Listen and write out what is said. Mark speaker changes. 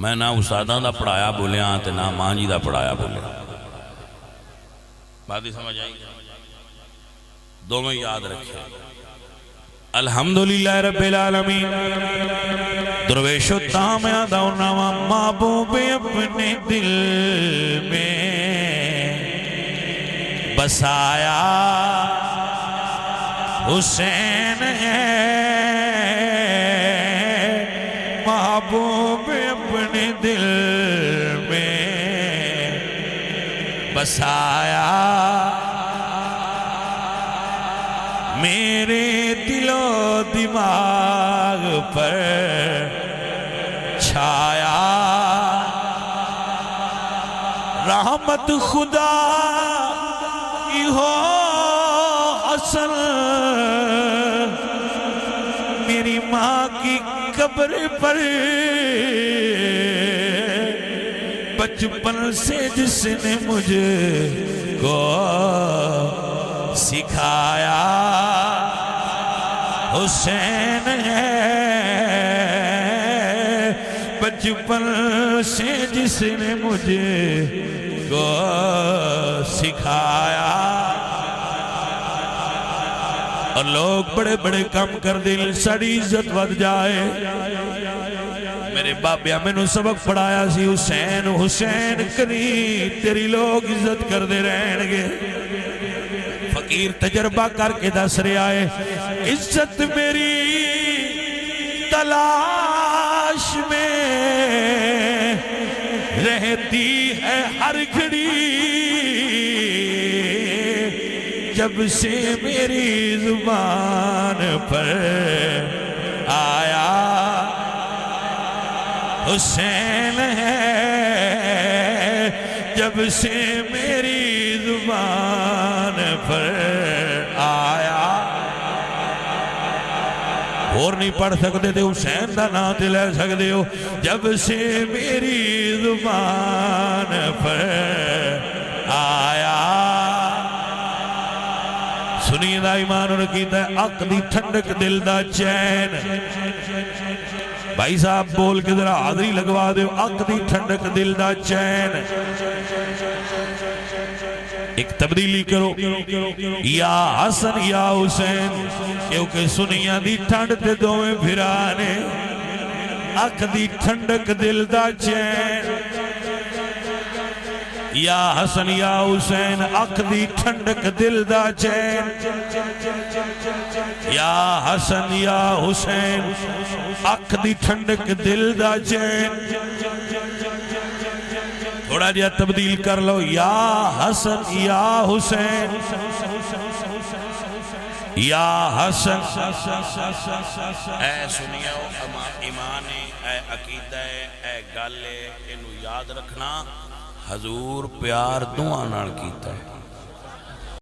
Speaker 1: میں نہ استاداں دا پڑھایا بولیا تے نہ ماں جی دا پڑھایا بولیا بات ہی سمجھ آئی دو میں یاد رکھے الحمدللہ رب العالمین درویش و تام یادونا محبوب اپنے دل میں بسایا حسین ہے محبوب اپنے دل میں بسایا میرے دل و دماغ پر چھایا رحمت خدا کی ہو اصل میری ماں کی قبر پر بچپن سے جس نے مجھے کو سکھایا حسین ہے بچپن سے جس نے مجھے کو سکھایا اور لوگ بڑے بڑے کام کر دل سڑی عزت ود جائے میرے بابیا میں نے سبق پڑھایا سی حسین حسین کری تیری لوگ عزت کر دے رہن گے فقیر تجربہ کر کے دس رہے آئے عزت میری تلاش میں رہتی ہے ہر گھڑی جب سے میری زبان پر آیا حسین ہے جب سے میری زبان پر آیا اور نہیں پڑھ سکتے تھے حسین دا نام تے لے سکتے ہو جب سے میری زبان پر آیا سنی دا ایمان انہوں کیتا ہے عقدی ٹھنڈک دل دا چین بھائی صاحب بول کے ذرا حاضری لگوا دے عقدی ٹھنڈک دل دا چین ایک تبدیلی کرو یا حسن یا حسین کیونکہ سنیاں دی ٹھنڈ تے دوئیں پھرانے عقدی ٹھنڈک دل دا چین یا حسن یا حسین عقدی ٹھنڈک دل دا چین یا حسن یا حسین عقدی ٹھنڈک دل دا چین تھوڑا جا تبدیل کر لو یا حسن یا حسین یا حسن اے سنیو ایمان اے عقیدہ اے گالے انہوں یاد رکھنا حضور پیار دعا نال کیتا ہے